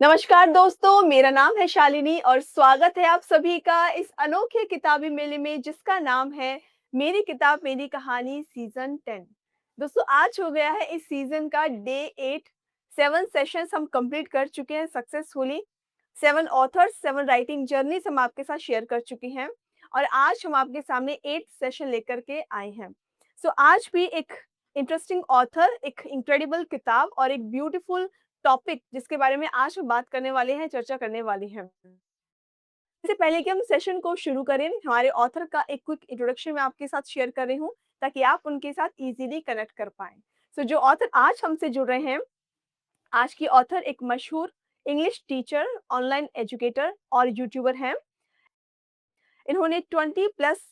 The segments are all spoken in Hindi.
नमस्कार दोस्तों, मेरा नाम है शालिनी और स्वागत है आप सभी का इस अनोखे किताबी मेले में जिसका नाम है मेरी किताब मेरी कहानी सीज़न 10। दोस्तों आज हो गया है इस सीज़न का डे 8। 7 सेशंस हम कंप्लीट कर चुके हैं सक्सेसफुली। 7 ऑथर्स, 7 राइटिंग जर्नीज़ हम आपके साथ शेयर कर चुके हैं और आज हम आपके सामने 8th सेशन लेकर के आए हैं। सो आज भी एक इंटरेस्टिंग ऑथर, एक इनक्रेडिबल किताब और एक ब्यूटीफुल टॉपिक जिसके बारे में आज हम बात करने वाले हैं, चर्चा करने वाले हैं। इससे पहले कि हम सेशन को शुरू करें, हमारे ऑथर का एक क्विक इंट्रोडक्शन मैं आपके साथ शेयर कर रही हूँ, ताकि आप उनके साथ इज़िली कनेक्ट कर पाएँ। सो जो ऑथर आज हमसे जुड़ रहे हैं, आज की ऑथर एक मशहूर इंग्लिश टीचर, ऑनलाइन एजुकेटर और यूट्यूबर हैं। इन्होंने 20 प्लस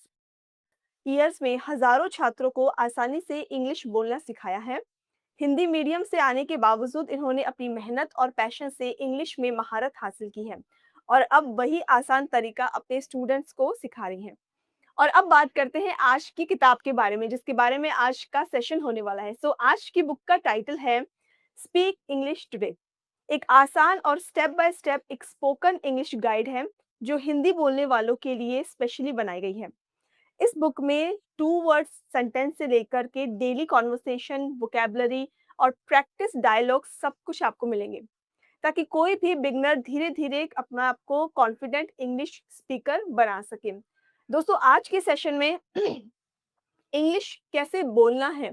ईयर्स में हज़ारों छात्रों को आसानी से इंग्लिश बोलना सिखाया है। हिंदी मीडियम से आने के बावजूद इन्होंने अपनी मेहनत और पैशन से इंग्लिश में महारत हासिल की है और अब वही आसान तरीका अपने स्टूडेंट्स को सिखा रही हैं। और अब बात करते हैं आज की किताब के बारे में, जिसके बारे में आज का सेशन होने वाला है। सो आज की बुक का टाइटल है स्पीक इंग्लिश टुडे। एक आसान और स्टेप बाय स्टेप एक स्पोकन इंग्लिश गाइड है, जो हिंदी बोलने वालों के लिए स्पेशली बनाई गई है। इस बुक में 2 वर्ड्स सेंटेंस से लेकर के डेली कन्वर्सेशन, वोकैब्युलरी और प्रैक्टिस डायलॉग सब कुछ आपको मिलेंगे, ताकि कोई भी बिगिनर धीरे-धीरे अपना आप को कॉन्फिडेंट इंग्लिश स्पीकर बना सके। दोस्तों आज के सेशन में इंग्लिश कैसे बोलना है,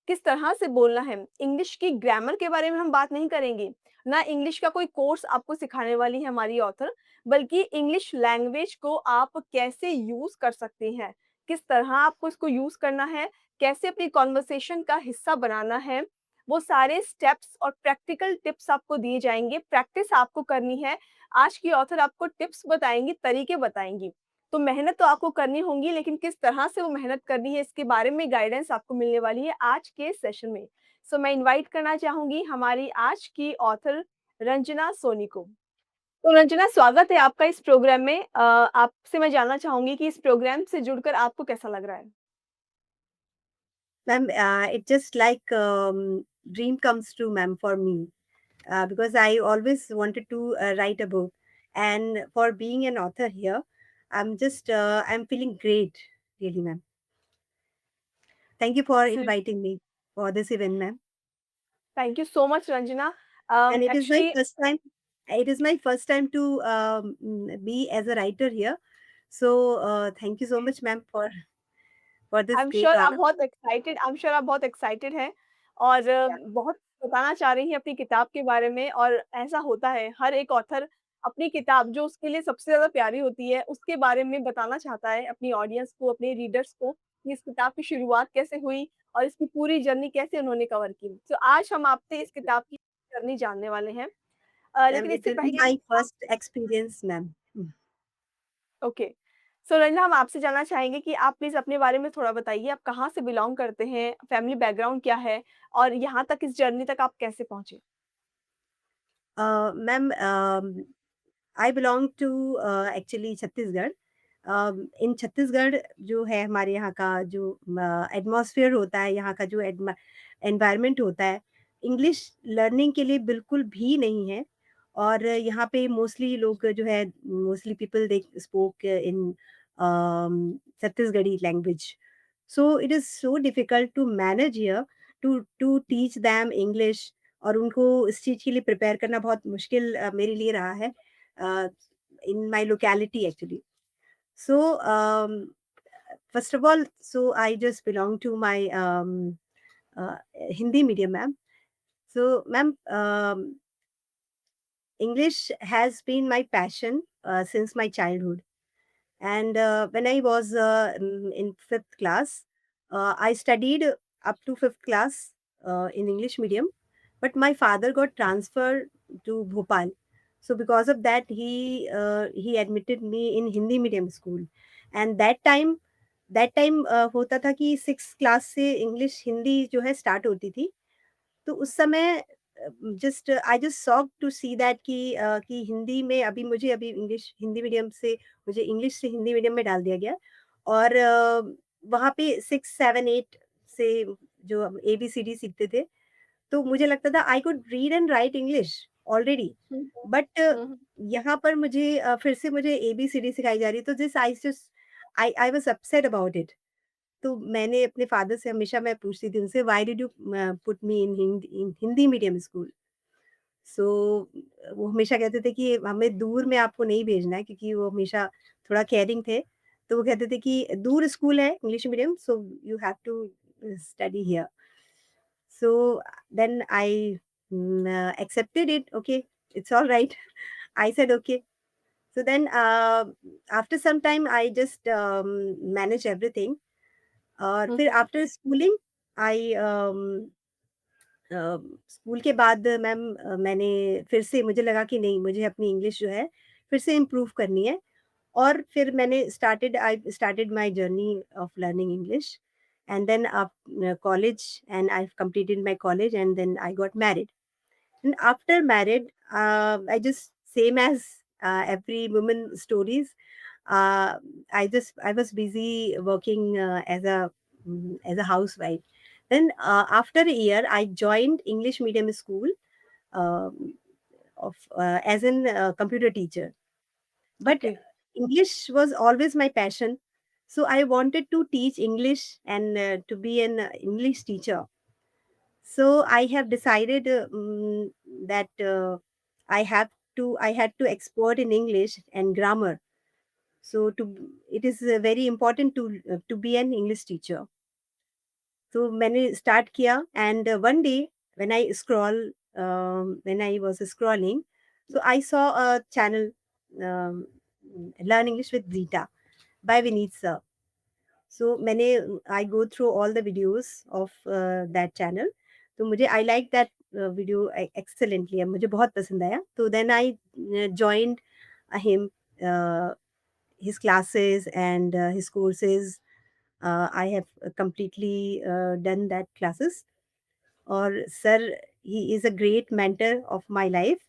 किस तरह से बोलना है, इंग्लिश की ग्रामर के बारे में हम बात नहीं करेंगे, ना इंग्लिश का कोई कोर्स आपको सिखाने वाली है हमारी ऑथर, बल्कि इंग्लिश लैंग्वेज को आप कैसे यूज़ कर सकते हैं, किस तरह आपको इसको यूज़ करना है, कैसे अपनी कन्वर्सेशन का हिस्सा बनाना है, वो सारे स्टेप्स और प्रैक्टिकल टिप्स आपको दिए जाएँगे, प्रैक्टिस आपको करनी है। आज की ऑथर आपको टिप्स बताएँगी, तरीके बताएँगी। तो मेहनत तो आपको करनी होंगी, लेकिन किस तरह से वो मेहनत करनी है इसके बारे में गाइडेंस आपको मिलने वाली है आज के सेशन में। सो मैं इनवाइट करना चाहूँगी हमारी आज की ऑथर रंजना सोनी को। तो रंजना, स्वागत है आपका इस प्रोग्राम में। आपसे मैं जानना चाहूँगी कि इस प्रोग्राम से जुड़कर आपको कैसा लग रहा है? Ma'am, it just like dream comes true, ma'am, for me, because I always wanted to write a book, and for being an author here, I'm feeling great, really, ma'am. Thank you for स inviting me for this event, ma'am. Thank you so much Ranjana. And it is my actually first time. It is my first time to be as a writer here. So thank you so much, ma'am, for this I am great sure आप honor. बहुत एक्साइटेड आई एम श्योर आप बहुत एक्साइटेड हैं और Yeah. बहुत बताना चाह रही हैं अपनी किताब के बारे में। और ऐसा होता है, हर एक ऑथर अपनी किताब जो उसके लिए सबसे ज़्यादा प्यारी होती है, उसके बारे में बताना चाहता है अपनी ऑडियंस को, अपने रीडर्स को कि इस किताब की शुरुआत कैसे हुई और इसकी पूरी जर्नी कैसे उन्होंने कवर की। तो आज हम आपसे इस किताब की जर्नी जानने वाले हैं। Ma'am, लेकिन it इससे will be पहले my first experience, ma'am. Okay. So Ranjana, हम आपसे जानना चाहेंगे कि आप प्लीज़ अपने बारे में थोड़ा बताइए, आप कहाँ से बिलॉन्ग करते हैं? फैमिली बैकग्राउंड क्या है? और यहाँ तक इस जर्नी तक आप कैसे पहुँचे? Ma'am, I belong to actually Chhattisgarh. इन छत्तीसगढ़ जो है हमारे यहाँ का जो एटमॉस्फेयर होता है, यहाँ का जो एनवायरनमेंट होता है, इंग्लिश लर्निंग के लिए बिल्कुल भी नहीं है। और यहाँ पे मोस्टली लोग जो है, mostly people they spoke in Chhattisgarhi language. So it is so difficult to manage here to teach them English और उनको इस चीज़ के लिए प्रिपेयर करना बहुत मुश्किल मेरे लिए रहा है in my locality actually. So first of all, so I just belong to my uh, Hindi medium, ma'am. So, ma'am, English has been my passion since my childhood. And when I was in fifth class, I studied up to fifth class in English medium, but my father got transferred to Bhopal. So because of that, he admitted me in Hindi medium school, and that time होता था कि सिक्स क्लास से इंग्लिश हिंदी जो है स्टार्ट होती थी तो उस समय just I just shocked to see that कि हिंदी में अभी मुझे अभी इंग्लिश हिंदी मीडियम से मुझे इंग्लिश से हिंदी मीडियम में डाल दिया गया और वहाँ पे 6, 7, 8 से जो हम एबीसीडी सीखते थे, तो मुझे लगता था I could read and write English already hmm, hmm. But hmm, hmm. यहाँ पर मुझे फिर से मुझे एबीसीडी सिखाई जा रही है, तो this I just I was upset about it. तो मैंने अपने फादर से हमेशा मैं पूछती थी उनसे why did you put me in Hindi medium school? So वो हमेशा कहते थे कि हमें दूर में आपको नहीं भेजना है क्योंकि वो हमेशा थोड़ा केयरिंग थे। तो वो कहते थे कि दूर स्कूल है English medium so you have to study here. So then I accepted it. Okay, it's all right. I said okay. So then after some time, I just managed everything. और हुँ, फिर हुँ। आफ्टर स्कूलिंग आई स्कूल के बाद मैंने फिर से मुझे लगा कि नहीं मुझे अपनी इंग्लिश जो है फिर से इम्प्रूव करनी है और फिर मैंने I started my journey of learning English and then up college and I completed my college and then I got married and after married I just same as every woman stories I was busy working as a housewife. Then after a year I joined English medium school um, as an computer teacher. But okay, English was always my passion. So I wanted to teach English and to be an English teacher. So I have decided that I had to expert in English and grammar. So it is very important to be an English teacher. तो मैंने स्टार्ट किया and one day when I was scrolling so I saw a channel learn English with Rita by Vineet sir so मैंने I go through all the videos of that channel तो मुझे I like that video excellently मुझे बहुत पसंद आया तो then I joined him his classes and his courses. I have completely done that classes. Or sir, he is a great mentor of my life,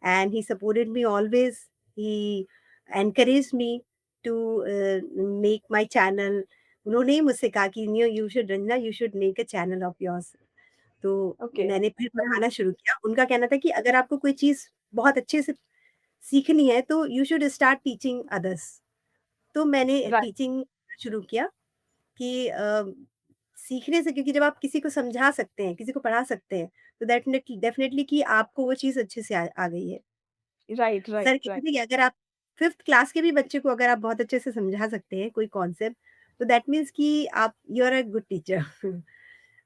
and he supported me always. He encouraged me to make my channel. उन्होंने ही मुझसे कहा कि you should Ranjana you should make a channel of yours तो ओके, मैंने फिर पढ़ाना शुरू किया उनका कहना था कि अगर आपको कोई चीज़ बहुत अच्छे से सीखनी है तो you should start teaching others तो मैंने राइट, टीचिंग शुरू किया कि सीखने से क्योंकि जब आप किसी को समझा सकते हैं, किसी को पढ़ा सकते हैं, तो डेफ़िनेटली कि आपको वो चीज़ अच्छे से आ गई है। राइट, सर राइट, कहते राइट, थे कि अगर आप 5th क्लास के भी बच्चे को अगर आप बहुत अच्छे से समझा सकते हैं कोई कॉन्सेप्ट, तो दैट मीन्स कि आप you are a good teacher.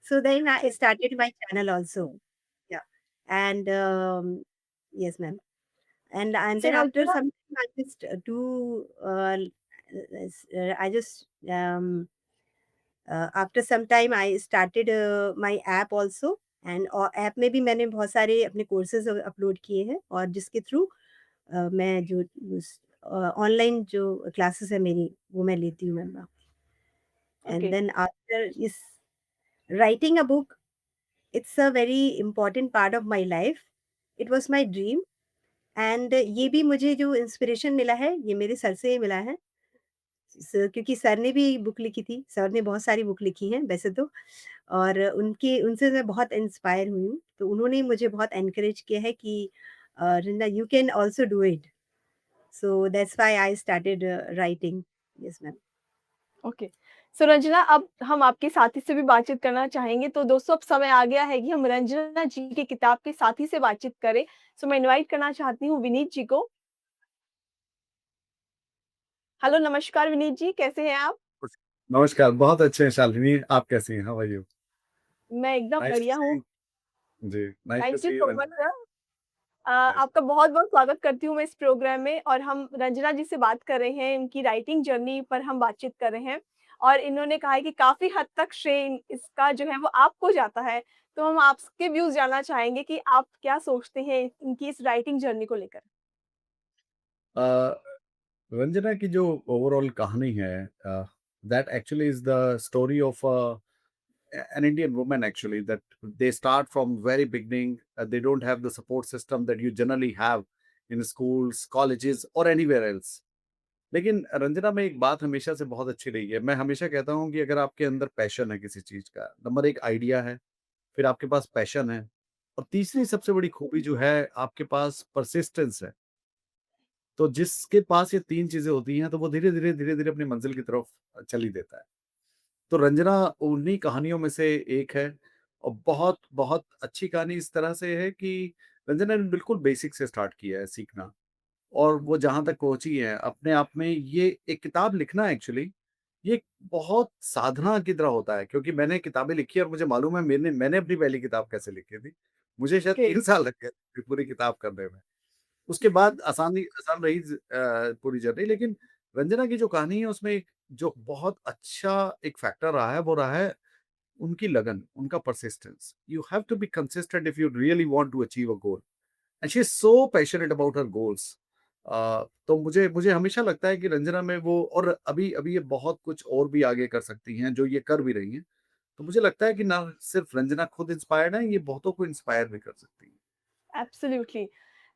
So then I सही। Started my channel also. Yeah and yes ma'am. And so then after Ranjana some time I just I just after some time I started my app also and और ऐप में भी मैंने बहुत सारे अपने कोर्सेज अपलोड किए हैं और जिसके थ्रू मैं जो ऑनलाइन जो क्लासेस है मेरी वो मैं लेती हूँ ma'am and okay, then after इस writing a book it's a very important part of my life it was my dream and ये भी मुझे जो इंस्पिरेशन मिला है ये मेरे सर से ही मिला है क्योंकि सर ने भी बुक लिखी थी सर ने बहुत सारी बुक लिखी हैं वैसे तो और उनके उनसे मैं बहुत इंस्पायर हुई हूँ तो उन्होंने मुझे बहुत एनकरेज किया है कि रिंदा you can also do it so that's why I started writing yes ma'am. Okay. So Ranjana, अब हम आपके साथी से भी बातचीत करना चाहेंगे। तो दोस्तों, अब समय आ गया है कि हम रंजना जी की किताब के साथी से बातचीत करें। सो मैं इनवाइट करना चाहती हूँ विनीत जी को। हेलो, नमस्कार विनीत जी, कैसे हैं आप? नमस्कार, बहुत अच्छे हैं शालिनी, आप कैसी हैं? How are you? मैं एकदम नाइस टू बढ़िया सी हूँ। जी, nice to thank you see you so much Ranjana. Sir. Yes, आपका बहुत-बहुत स्वागत करती हूँ मैं इस प्रोग्राम में, और हम रंजना जी से बात कर रहे हैं, उनकी राइटिंग जर्नी पर हम बातचीत कर रहे हैं। और इन्होंने कहा है कि काफ़ी हद तक श्रेय इसका जो है वो आपको जाता है। तो हम आपके व्यूज़ जानना चाहेंगे कि आप क्या सोचते हैं इनकी इस राइटिंग जर्नी को लेकर? अ, रंजना की जो ओवरऑल कहानी है that actually is the story of an Indian woman actually that they start from very beginning. They don't have the support system that you generally have in schools, colleges or anywhere else. लेकिन रंजना में एक बात हमेशा से बहुत अच्छी रही है। मैं हमेशा कहता हूँ कि अगर आपके अंदर पैशन है किसी चीज़ का, नंबर 1 आइडिया है, फिर आपके पास पैशन है और तीसरी सबसे बड़ी खूबी जो है आपके पास परसिस्टेंस है। तो जिसके पास ये 3 चीज़ें होती हैं तो वो धीरे-धीरे, धीरे-धीरे अपनी मंज़िल की तरफ चल ही देता है। तो रंजना उन्हीं कहानियों में से एक है और बहुत, बहुत अच्छी कहानी इस तरह से है कि रंजना ने बिल्कुल बेसिक से स्टार्ट किया है सीखना और वो जहाँ तक पहुँची है अपने आप में ये एक किताब लिखना एक्चुअली ये एक बहुत साधना की तरह होता है क्योंकि मैंने किताबें लिखी और मुझे मालूम है मैंने मैंने अपनी पहली किताब कैसे लिखी थी। मुझे शायद ओके, 3 साल लग गए थे पूरी किताब करने में। उसके बाद आसान रही पूरी जर्नी लेकिन रंजना की जो कहानी है उसमें एक जो बहुत अच्छा एक फैक्टर रहा है वो रहा है उनकी लगन, उनका persistence. You have to be consistent if you really want to achieve a goal and she is so passionate about her goals. तो मुझे मुझे हमेशा लगता है कि रंजना में वो और अभी अभी ये बहुत कुछ और भी आगे कर सकती हैं, जो ये कर भी रही हैं। तो मुझे लगता है कि ना सिर्फ रंजना खुद इंस्पायर्ड है, ये बहुतों को इंस्पायर भी कर सकती हैं। एब्सोल्युटली।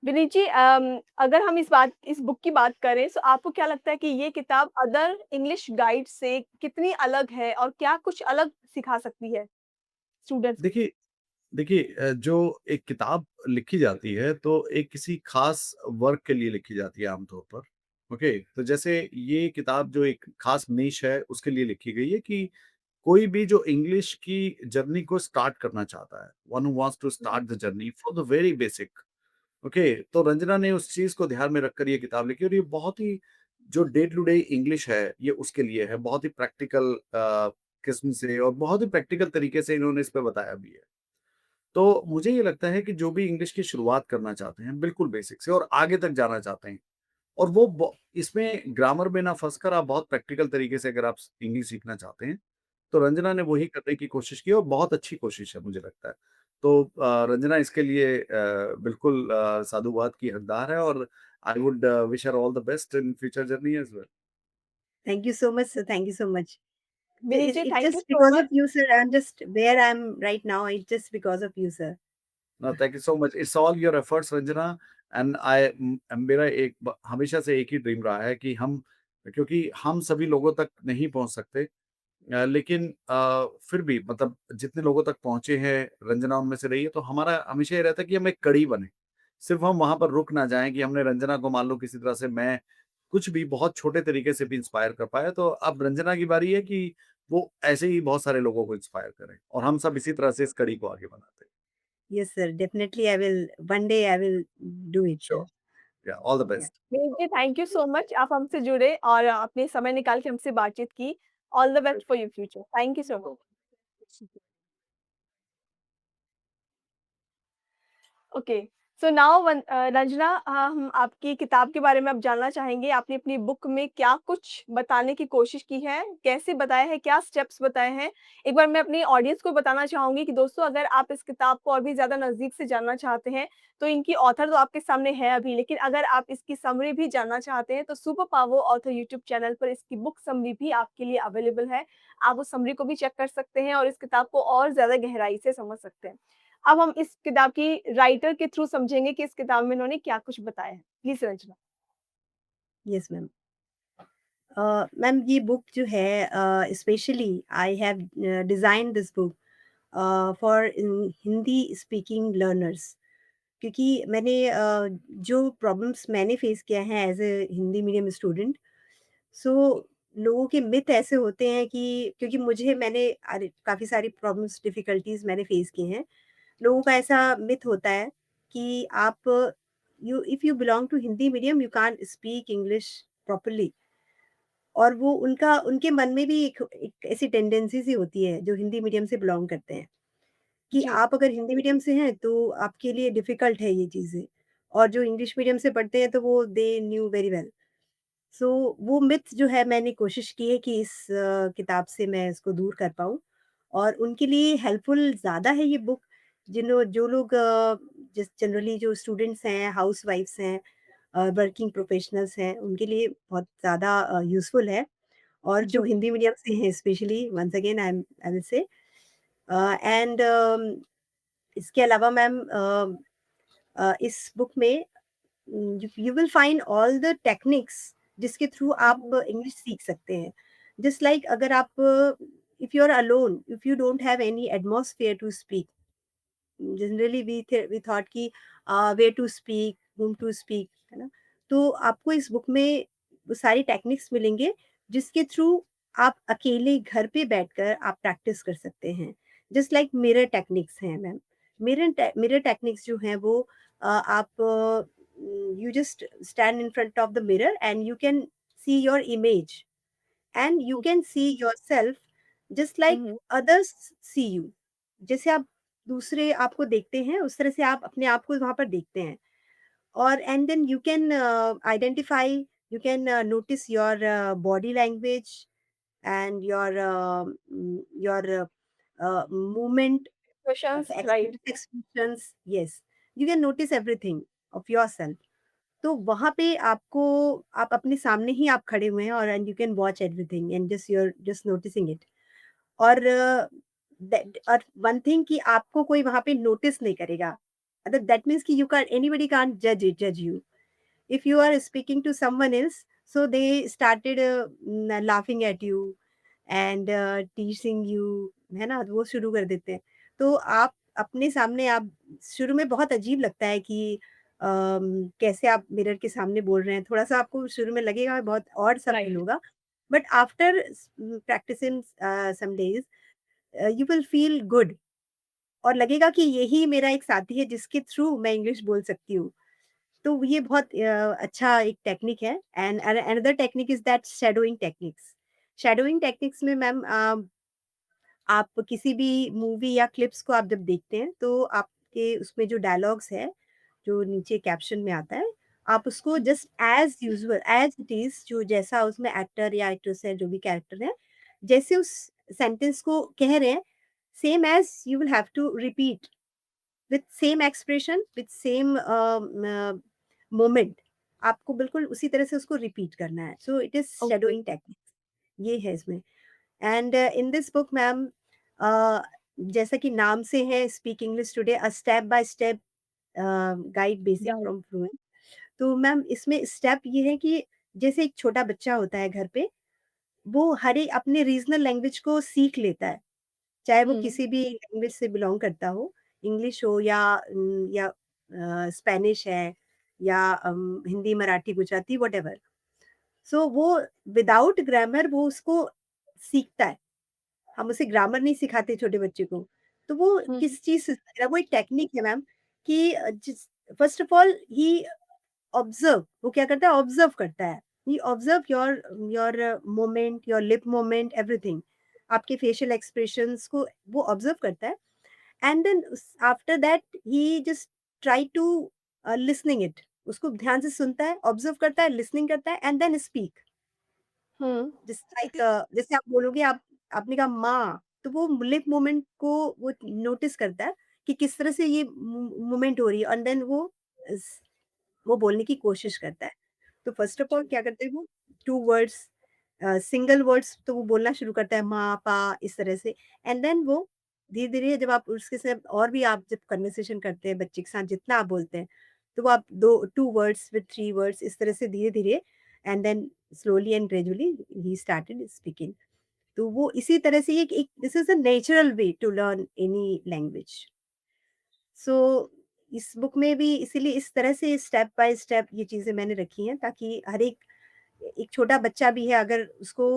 विनीत जी, अगर हम इस बुक की बात करें, सो आपको क्या लगता है कि ये किताब अदर इंग्लिश गाइड से कितनी अलग है और क्या कुछ अलग सिखा सकती है स्टूडेंट्स को? देखिए देखिए जो एक किताब लिखी जाती है तो एक किसी खास वर्क के लिए लिखी जाती है आमतौर पर। ओके, तो जैसे ये किताब जो एक खास निश है उसके लिए लिखी गई है कि कोई भी जो इंग्लिश की जर्नी को स्टार्ट करना चाहता है, one who wants to hmm, start the journey from the very basic. Okay, तो रंजना ने उस चीज को ध्यान में रखकर ये किताब लिखी और ये बहुत ही जो डे टू डे इंग्लिश है ये उसके लिए है, बहुत ही प्रैक्टिकल किस्म से और बहुत ही प्रैक्टिकल तरीके से इन्होंने इस पे बताया भी है। तो मुझे ये लगता है कि जो भी इंग्लिश की शुरुआत करना चाहते हैं, बिल्कुल बेसिक से और आगे तक जाना चाहते हैं और वो इसमें ग्रामर में ना फंसकर आप बहुत प्रैक्टिकल तरीके से अगर आप इंग्लिश सीखना चाहते हैं, तो रंजना ने वही करने की कोशिश की और बहुत अच्छी कोशिश है मुझे लगता है। तो रंजना इसके लिए बिल्कुल साधुवाद की हकदार है और I would wish her all the best in future journey as well. Thank you so much sir, thank you so much. Vineet ji, It's thank you just so because much. of you, sir. I'm just where I'm right now. It's just because of you, sir. Thank you so much. It's all your efforts Ranjana and मेरा हमेशा से एक ही ड्रीम रहा है कि हम क्योंकि हम सभी लोगों तक नहीं पहुंच सकते लेकिन फिर भी मतलब जितने लोगों तक पहुंचे हैं रंजना उनमें से रही है तो हमारा हमेशा ये रहता है कि हम एक कड़ी बने। सिर्फ हम वहां पर रुक ना जाएं कि हमने रंजना को मान लो किसी तरह से मैं कुछ भी बहुत छोटे तरीके से भी इंस्पायर कर पाया तो अब रंजना की बारी है कि वो ऐसे ही बहुत सारे लोगों को इंस्पायर करें और हम सब इसी तरह से इस कड़ी को आगे बनाते हैं। Yes, sir. Definitely, I will. One day, I will do it, sure, sir. Yeah all the Yeah. Best. Vineet ji, thank you so much, आप हमसे जुड़े और आपने समय निकाल के हमसे बातचीत की। All the best for your future. Thank you so much. Okay. So now Ranjana, हम आपकी किताब के बारे में अब जानना चाहेंगे। आपने अपनी बुक में क्या कुछ बताने की कोशिश की है? कैसे बताया है? क्या स्टेप्स बताए हैं? एक बार मैं अपनी ऑडियंस को बताना चाहूँगी कि दोस्तों, अगर आप इस किताब को और भी ज़्यादा नज़दीक से जानना चाहते हैं, तो इनकी ऑथर तो आपके सामने है अभी, लेकिन अगर आप इसकी समरी भी जानना चाहते हैं, तो super power author YouTube channel पर इसकी बुक समरी भी आपके लिए अवेलेबल है। आप उस समरी को भी चेक कर सकते हैं और इस किताब को और ज़्यादा गहराई से समझ सकते हैं। अब हम इस किताब की राइटर के थ्रू समझेंगे कि इस किताब में इन्होंने क्या कुछ बताया है। Please Ranjana. Yes, ma'am. Ma'am ये बुक जो है specially I have design this book for Hindi speaking learners क्योंकि मैंने जो प्रॉब्लम्स मैंने फेस किया है as a Hindi medium student so लोगों के मिथ ऐसे होते हैं कि क्योंकि मैंने अरे काफ़ी सारी प्रॉब्लम्स, डिफिकल्टीज़ मैंने फेस की हैं। लोगों का ऐसा मिथ होता है कि आप you if you belong to Hindi medium you can't speak English properly. और वो उनका उनके मन में भी एक ऐसी टेंडेंसी सी होती है जो हिंदी मीडियम से बिलॉन्ग करते हैं कि जी, आप अगर हिंदी मीडियम से हैं तो आपके लिए डिफिकल्ट है ये चीज़ें, और जो इंग्लिश मीडियम से पढ़ते हैं तो वो दे न्यू वेरी वेल। सो वो मिथ जो है मैंने कोशिश की है कि इस किताब से मैं इसको दूर कर पाऊँ, और उनके लिए हेल्पफुल ज़्यादा है ये बुक। जो लोग जिस जनरली जो स्टूडेंट्स हैं, हाउसवाइफ्स हैं, वर्किंग प्रोफेशनल्स हैं, उनके लिए बहुत ज़्यादा यूज़फुल है। और जो जी, हिंदी मीडियम से हैं specially, once again I will say and इसके अलावा मैम इस बुक में you will find all the techniques जिसके थ्रू आप हुँ, इंग्लिश सीख सकते हैं। जस्ट लाइक अगर आप if you are alone, if you don't have any atmosphere to speak, generally we thought कि way to speak, whom to speak, है ना? तो आपको इस बुक में वो सारी टेक्निक्स मिलेंगे जिसके थ्रू आप अकेले घर पे बैठकर आप प्रैक्टिस कर सकते हैं। जस्ट लाइक मिरर टेक्निक्स हैं मैम। मिरर टेक्निक्स जो हैं वो आप you just stand in front of the mirror and you can see your image and you hmm, can see yourself just like hmm, others see you. जैसे आप दूसरे आपको देखते हैं उस तरह से आप अपने आप को वहाँ पर देखते हैं। और and then you can identify, you can notice your body language and your movement, questions right, expressions, yes, you can notice everything of yourself। तो वहाँ पे आपको, आप अपने सामने ही आप खड़े हुए हैं और and you can watch everything and just you are just noticing it. और और वन थिंग कि आपको कोई वहाँ पे नोटिस नहीं करेगा, मतलब दैट मीन्स कि यू कैन एनीबॉडी कांट जज you. If you are speaking to someone else, so they started laughing at you and teasing you, है ना? वो शुरू कर देते हैं। तो आप अपने सामने आप, शुरू में बहुत अजीब लगता है कि कैसे आप मिरर के सामने बोल रहे हैं, थोड़ा-सा आपको शुरू में लगेगा, बहुत ऑड सा फील राइट, होगा। But after practicing some days you will feel good, और लगेगा कि यही मेरा एक साथी है जिसके थ्रू मैं इंग्लिश बोल सकती हूँ। तो ये बहुत अच्छा एक टेक्निक है। And another technique is that shadowing techniques. Shadowing techniques में मैम आप किसी भी मूवी या क्लिप्स को आप जब देखते हैं तो आपके उसमें जो डायलॉग्स है, जो नीचे कैप्शन में आता है, आप उसको hmm, just as usual as it is, जो जैसा उसमें एक्टर या एक्ट्रेस है, जो भी कैरेक्टर है, जैसे उस सेंटेंस को कह रहे हैं, same as you will have to repeat with same expression, with same moment. आपको बिल्कुल उसी तरह से उसको रिपीट करना है। So it is okay, shadowing technique, ये है इसमें। And in this book ma'am a, जैसा कि नाम से है speak English today, a step by step guide basic guide, from fluent. तो मैम इसमें स्टेप ये है कि जैसे एक छोटा बच्चा होता है घर पे, वो हर एक अपने रीजनल लैंग्वेज को सीख लेता है, चाहे वो हुँ, किसी भी लैंग्वेज से बिलॉन्ग करता हो, इंग्लिश हो या स्पेनिश है या हिंदी, मराठी, गुजराती, व्हाटएवर। सो वो विदाउट ग्रामर वो उसको सीखता है। हम उसे ग्रामर नहीं सिखाते छोटे बच्चे को। तो वो हुँ, किस चीज़ से सीख रहा है, वो एक टेक्निक है मैम कि जिस first of all he observe, वो क्या करता है, ऑब्ज़र्व करता है। He observe your moment, your lip moment, everything. आपके फेशियल एक्सप्रेशंस को वो ऑब्ज़र्व करता है। And then after that he just try to listening it. उसको ध्यान से सुनता है, ऑब्ज़र्व करता है, लिसनिंग करता है and then speak. Hmm, just like जैसे आप बोलोगे, आप आपने कहा माँ, तो वो लिप मूवमेंट को वो नोटिस करता है कि किस तरह से ये मूवमेंट हो रही है, एंड देन वो बोलने की कोशिश करता है। तो फर्स्ट ऑफ ऑल क्या करते हैं वो, 2 वर्ड्स, सिंगल वर्ड्स तो वो बोलना शुरू करता है माँ, पा, इस तरह से। एंड देन वो धीरे-धीरे जब आप उसके साथ और भी आप जब कन्वर्सेशन करते हैं बच्चे के साथ, जितना आप बोलते हैं, तो वो आप 2 वर्ड्स फिर 3 वर्ड्स इस तरह से धीरे-धीरे, and then slowly and gradually he started speaking. तो वो इसी तरह से एक एक this is a natural way to learn any language. So इस बुक में भी इसीलिए इस तरह से स्टेप बाय स्टेप ये चीज़ें मैंने रखी हैं ताकि हर एक एक छोटा बच्चा भी है, अगर उसको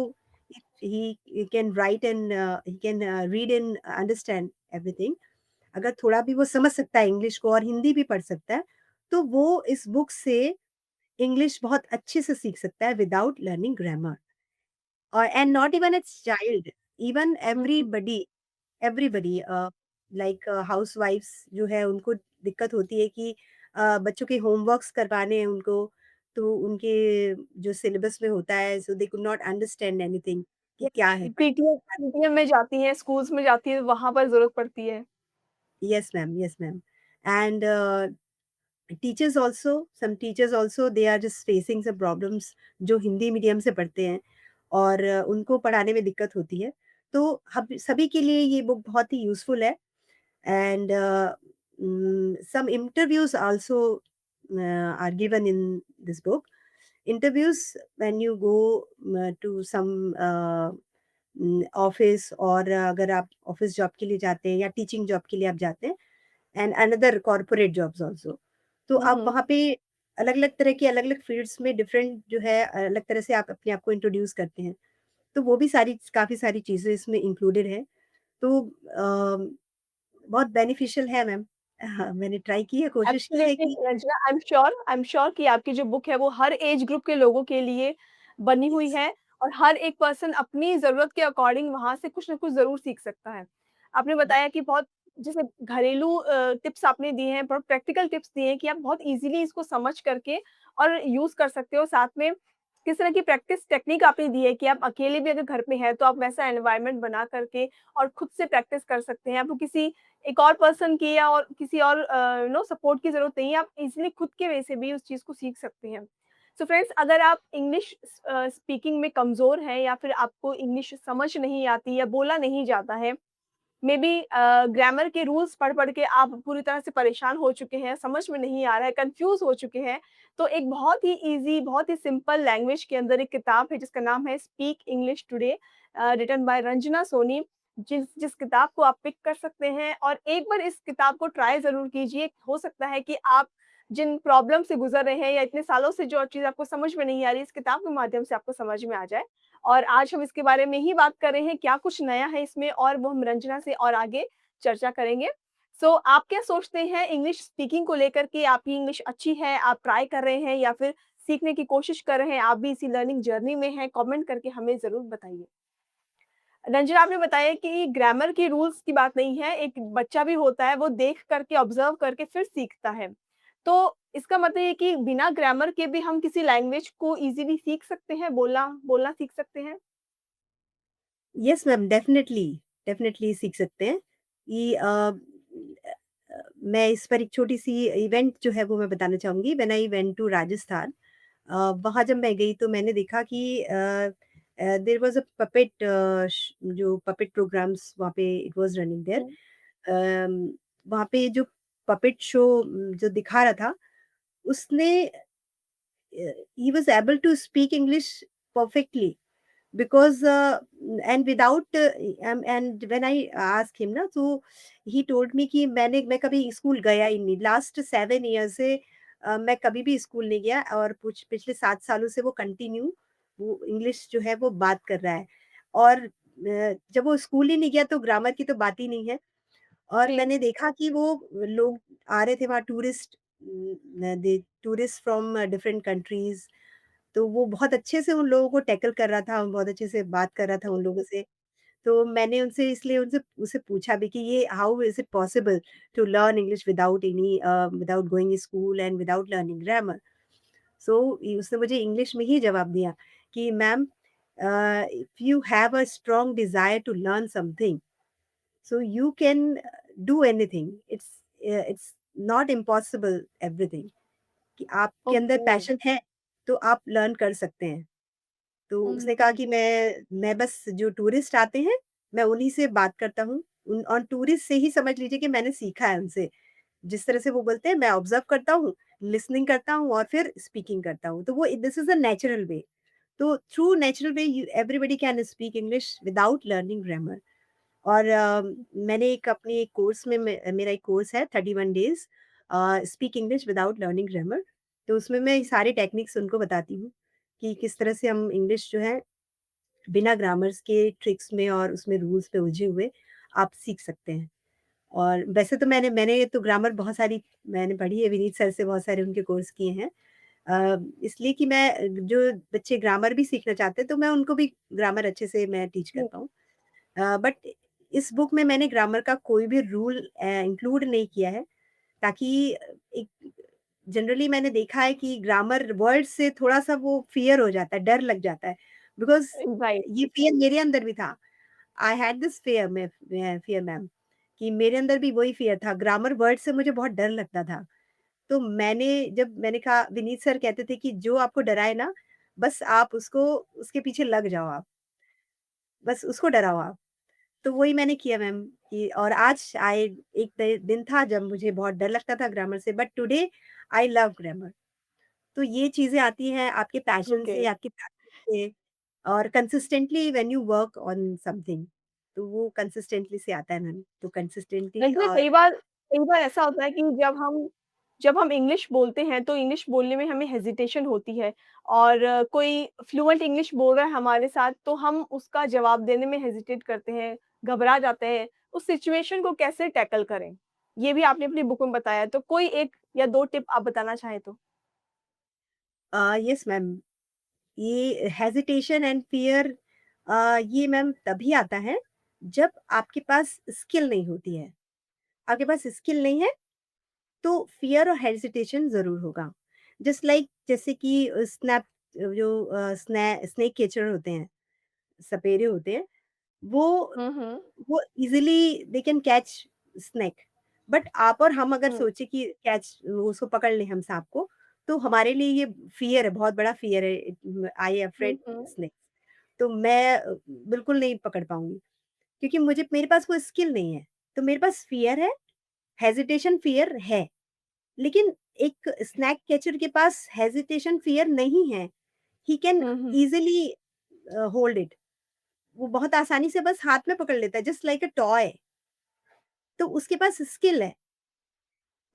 he can write and he can read and understand everything, अगर थोड़ा भी वो समझ सकता है इंग्लिश को और हिंदी भी पढ़ सकता है, तो वो इस बुक से इंग्लिश बहुत अच्छे से सीख सकता है विदाउट लर्निंग ग्रामर। और and not even a child, even hmm, hmm. Everybody like हाउसवाइफ्स जो है उनको दिक्कत होती है कि बच्चों के होमवर्क्स करवाने हैं उनको, तो उनके जो सिलेबस में होता है, so they could not understand anything कि क्या है। पीटीएम में जाती हैं, स्कूल्स में जाती हैं, वहाँ पर ज़रूरत पड़ती है। Yes ma'am, yes ma'am. And teachers also, some teachers also they are just facing some problems, जो हिंदी मीडियम से पढ़ते हैं और उनको पढ़ाने में दिक्कत होती है। तो हम सभी के लिए ये बुक बहुत ही यूज़फुल है। And some interviews also are given in this book. Interviews when you go to some office, और अगर आप ऑफिस जॉब के लिए जाते हैं या टीचिंग जॉब के लिए आप जाते हैं, and another corporate jobs also, तो हुँ, आप हुँ। वहाँ पे अलग-अलग तरह के अलग-अलग फील्ड्स में डिफरेंट जो है अलग तरह से आप अपने आप को इंट्रोड्यूस करते हैं। तो वो भी सारी काफ़ी सारी चीज़ें इसमें इंक्लूडेड हैं। तो बहुत बेनिफिशियल है मैम। हाँ, मैंने ट्राई की है, कोशिश की है एब्सोल्युटली कि रंजना, आई एम श्योर कि आपकी जो बुक है वो हर एज ग्रुप के लोगों के लिए बनी हुई यस, है और हर एक पर्सन अपनी ज़रूरत के अकॉर्डिंग वहाँ से कुछ न कुछ ज़रूर सीख सकता है। आपने बताया कि बहुत जैसे घरेलू टिप्स आपने दिए हैं, बहुत प्रैक्टिकल टिप्स दिए हैं कि आप बहुत ईज़िली इसको समझ करके और यूज़ कर सकते हो। साथ में किस तरह की प्रैक्टिस टेक्निक आपने दी है कि आप अकेले भी अगर घर पे हैं, तो आप वैसा एनवायरनमेंट बना करके और खुद से प्रैक्टिस कर सकते हैं। आपको किसी एक और पर्सन की या और किसी और सपोर्ट की ज़रूरत नहीं है, आप इज़िली खुद के वे से भी उस चीज़ को सीख सकते हैं। सो फ्रेंड्स, अगर आप इंग्लिश स्पीकिंग में कमज़ोर हैं या फिर आपको इंग्लिश समझ नहीं आती या बोला नहीं जाता है, मेबी ग्रामर के रूल्स पढ़-पढ़ के आप पूरी तरह से परेशान हो चुके हैं, समझ में नहीं आ रहा है, कन्फ्यूज़ हो चुके हैं, तो एक बहुत ही ईज़ी, बहुत ही सिंपल लैंग्वेज के अंदर एक किताब है जिसका नाम है speak English today, written by Ranjana Soni. जिस जिस किताब को आप पिक कर सकते हैं और एक बार इस किताब को ट्राई ज़रूर कीजिए। हो सकता है कि आप जिन प्रॉब्लम से गुज़र रहे हैं या इतने सालों से जो चीज़ आपको समझ में नहीं आ रही, इस किताब के माध्यम से आपको समझ में आ जाए। और आज हम इसके बारे में ही बात कर रहे हैं, क्या कुछ नया है इसमें और वो हम रंजना से और आगे चर्चा करेंगे। सो आप क्या सोचते हैं इंग्लिश स्पीकिंग को लेकर के? आपकी इंग्लिश अच्छी है, आप ट्राई कर रहे हैं या फिर सीखने की कोशिश कर रहे हैं, आप भी इसी लर्निंग जर्नी में हैं? कमेंट करके हमें ज़रूर बताइए। रंजना, आपने बताया कि ग्रामर की रूल्स की बात नहीं है, एक बच्चा भी होता है, वो देख करके, ऑब्ज़र्व करके फिर सीखता है। तो इसका मतलब ये कि बिना ग्रामर के भी हम किसी लैंग्वेज को ईज़िली सीख सकते हैं, बोलना बोलना सीख सकते हैं? यस मैम, डेफ़िनेटली, डेफ़िनेटली सीख सकते हैं। ये मैं इस पर एक छोटी-सी इवेंट जो है वो मैं बताना चाहूँगी। When I went to Rajasthan, वहाँ जब मैं गई तो मैंने देखा कि देयर वाज़ अ पपेट, जो पपेट प्रोग्राम्स वहाँ पे it was running there. Hmm. Um, वहाँ पे जो पपेट शो जो दिखा रहा था, उसने he was able to speak English perfectly, because and without and when I asked him ना, तो he told me कि मैं कभी स्कूल गया ही नहीं, लास्ट 7 ईयर से मैं कभी भी स्कूल नहीं गया, और कुछ पिछले 7 सालों से वो कंटिन्यू वो इंग्लिश जो है वो बात कर रहा है। और जब वो स्कूल ही नहीं गया तो ग्रामर की तो बात ही नहीं है। और जी। मैंने देखा कि वो लोग आ रहे थे वहाँ, tourist, they tourist from different countries, तो वो बहुत अच्छे से उन लोगों को टैकल कर रहा था, बहुत अच्छे से बात कर रहा था उन लोगों से। तो मैंने उनसे इसलिए उनसे उसे पूछा भी कि ये how is it possible to learn English without any without going school and without learning grammar. So उसने मुझे इंग्लिश में ही जवाब दिया कि ma'am, if you have a strong desire to learn something, so you can do anything. It's not impossible everything, कि आपके अंदर ओके। पैशन है तो आप लर्न कर सकते हैं। तो हुँ, उसने कहा हुँ। कि मैं बस जो टूरिस्ट आते हैं, मैं उन्हीं से बात करता हूँ। उन और टूरिस्ट से ही समझ लीजिए कि मैंने सीखा है उनसे। जिस तरह से वो बोलते हैं मैं ऑब्ज़र्व करता हूँ, लिसनिंग करता हूँ और फिर स्पीकिंग करता हूँ। तो वो this is a natural way. तो through natural way you everybody can speak English without learning grammar. और मैंने एक अपनी एक कोर्स में मेरा एक कोर्स है 31 days speak English without learning grammar. तो उसमें मैं सारे टेक्निक्स उनको बताती हूँ। कि किस तरह से हम इंग्लिश जो है बिना ग्रामर्स के ट्रिक्स में और उसमें रूल्स पे उलझे हुए आप सीख सकते हैं। और वैसे तो मैंने तो ग्रामर बहुत सारी मैंने पढ़ी है, विनीत सर से बहुत सारे उनके कोर्स किए हैं। इसलिए कि मैं जो बच्चे ग्रामर भी सीखना चाहते हैं, तो मैं उनको भी ग्रामर अच्छे से मैं टीच कर हुँ, पाऊँ। बट इस बुक में मैंने ग्रामर का कोई भी रूल इंक्लूड नहीं किया है, ताकि एक जनरली मैंने देखा है कि ग्रामर वर्ड से थोड़ा-सा वो फ़ियर हो जाता है, डर लग जाता है। बिकॉज़ राइट, ये फ़ियर मेरे अंदर भी था। I had this fear fear ma'am कि मेरे अंदर भी वही फ़ियर था। ग्रामर वर्ड से मुझे बहुत डर लगता था। तो मैंने कहा विनीत सर कहते थे कि जो आपको डराए ना, बस आप उसको उसके पीछे लग जाओ आप, बस उसको डराओ आप। तो वही मैंने किया मैम कि और आज आए एक दिन था जब मुझे बहुत डर लगता था ग्रामर से, but today I love grammar. तो ये चीज़ें आती हैं आपके पैशन ओके। से, आपकी प्रैक्टिस से और consistently when you work on something, तो वो कंसिस्टेंटली से आता है मैम। तो कंसिस्टेंटली देखिए और कई बार ऐसा होता है कि जब हम इंग्लिश बोलते हैं तो इंग्लिश बोलने में हमें हेजिटेशन होती है और कोई फ्लुएंट इंग्लिश बोल रहा है हमारे साथ तो हम उसका जवाब देने में हेजिटेट करते हैं, घबरा जाते हैं। उस सिचुएशन को कैसे टैकल करें? ये भी आपने अपनी बुक में बताया है, तो कोई 1 या 2 टिप आप बताना चाहें तो? यस मैम, ये हेजिटेशन एंड फियर ये मैम तभी आता है जब आपके पास स्किल नहीं होती है। आपके पास स्किल नहीं है तो फियर और हेजिटेशन ज़रूर होगा। जस्ट लाइक जैसे कि जो स्नेक कैचर होते हैं, सपेरे होते हैं, वो हुँ, हुँ। वो easily they can catch snake. But आप और हम अगर हुँ, सोचे कि उसको पकड़ लें हम सांप को, तो हमारे लिए ये फ़ियर है, बहुत बड़ा फ़ियर है। आई हुँ, अफ्रेड हुँ। स्नेक। तो मैं बिल्कुल नहीं पकड़ पाऊँगी, क्योंकि मुझे मेरे पास कोई स्किल नहीं है। तो मेरे पास फ़ियर है, हेजिटेशन फ़ियर है। लेकिन एक स्नैक कैचर के पास हेजिटेशन फ़ियर नहीं है। He can hmm, hmm. Easily hold it. वो बहुत आसानी से बस हाथ में पकड़ लेता है, जस्ट लाइक अ टॉय। तो उसके पास स्किल है।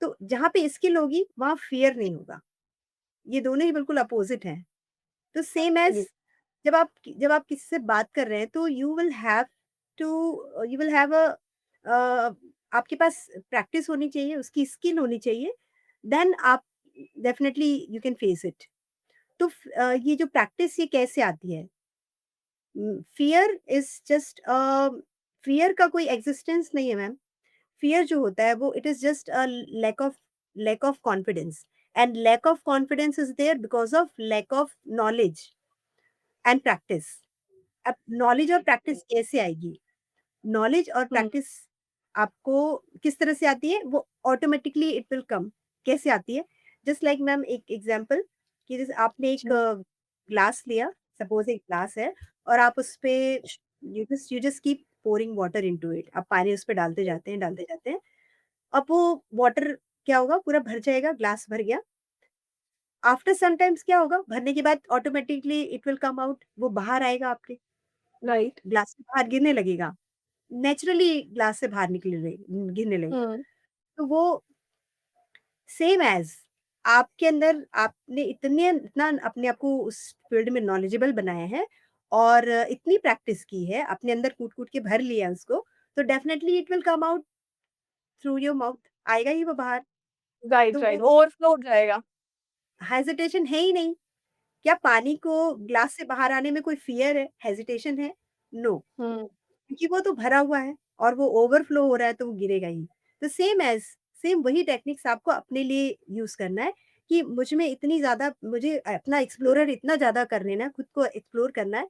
तो जहाँ पे स्किल होगी, वहाँ फ़ियर नहीं होगा। ये दोनों ही बिल्कुल अपोज़िट हैं। तो सेम एज़ जी, जब आप किसी से बात कर रहे हैं, तो यू विल हैव आपके पास प्रैक्टिस होनी चाहिए, उसकी स्किल होनी चाहिए, देन आप definitely you can face it. तो ये जो प्रैक्टिस ये कैसे आती है? फ़ियर इज़ जस्ट फ़ियर का कोई एक्जिस्टेंस नहीं है मैम। फ़ियर जो होता है वो it is just a lack of confidence, and lack of confidence is there because of lack of knowledge and practice. अब नॉलेज और प्रैक्टिस कैसे आएगी? नॉलेज और हुँ, प्रैक्टिस आपको किस तरह से आती है? वो ऑटोमैटिकली इट विल कम। कैसे आती है? जस्ट लाइक मैम एक एग्ज़ाम्पल कि जैसे आपने एक जी, ग्लास लिया, सपोज़ एक ग्लास है और आप उसपे you just keep pouring water into it. आप पानी उसपे डालते जाते हैं। अब वो वाटर क्या होगा? पूरा भर जाएगा, ग्लास भर गया। आफ्टर सम टाइम्स क्या होगा? भरने के बाद automatically it will come out, वो बाहर आएगा आपके, राइट। ग्लास से बाहर गिरने लगेगा। नेचुरली ग्लास से बाहर गिरने लगेगा। हुँ, तो वो सेम एज़ आपके अंदर आपने इतना अपने आप को उस फ़ील्ड में नॉलेजेबल बनाया है और इतनी प्रैक्टिस की है, अपने अंदर कूट-कूट के भर लिया है उसको, तो definitely it will come out through your mouth. आएगा ही वो बाहर। राइट, तो राइट, वो ओवरफ्लो हो जाएगा। हेजिटेशन है ही नहीं। क्या पानी को ग्लास से बाहर आने में कोई फ़ियर है, हेजिटेशन है? नो। हुँ, क्योंकि वो तो भरा हुआ है और वो ओवरफ्लो हो रहा है तो वो गिरेगा ही। तो सेम वही टेक्निक्स आपको अपने लिए यूज़ करना है कि मुझ में इतनी ज़्यादा मुझे अपना एक्सप्लोरर इतना ज़्यादा कर लेना है, खुद को एक्सप्लोर करना है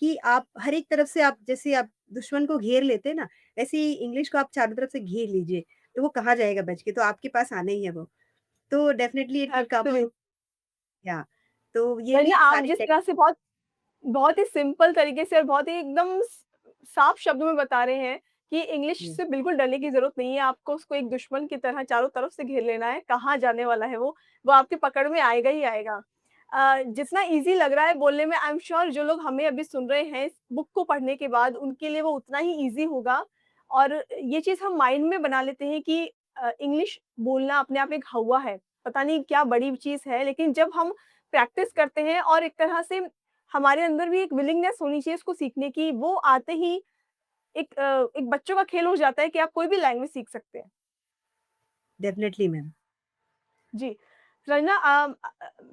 कि आप हर एक तरफ से आप जैसे आप दुश्मन को घेर लेते हैं ना, वैसे ही इंग्लिश को आप चारों तरफ से घेर लीजिए, तो वो कहाँ जाएगा बच के, तो आपके पास आना ही है वो। तो definitely it will come absolute या तो ये मतलब भी आप सारी जिस टेक तरह से बहुत ही सिंपल तरीके से और बहुत ही एकदम साफ शब्दों में बता रहे हैं कि इंग्लिश हुँ, से बिल्कुल डरने की ज़रूरत नहीं है, आपको उसको एक दुश्मन की तरह चारों तरफ से घेर लेना है, कहाँ जाने वाला है वो आपकी पकड़ में आएगा ही आएगा। जितना ईज़ी लग रहा है बोलने में आई एम श्योर जो लोग हमें अभी सुन रहे हैं इस बुक को पढ़ने के बाद उनके लिए वो उतना ही ईज़ी होगा और ये चीज़ हम माइंड में बना लेते हैं कि इंग्लिश बोलना अपने आप एक हौवा है, पता नहीं क्या बड़ी चीज़ है लेकिन जब हम प्रैक्टिस करते हैं और एक तरह से हमारे अंदर भी एक विलिंगनेस होनी चाहिए इसको सीखने की, वो आते ही एक बच्चों का खेल हो जाता है कि आप कोई भी लैंग्वेज सीख सकते हैं। Definitely ma'am. जी। रंजना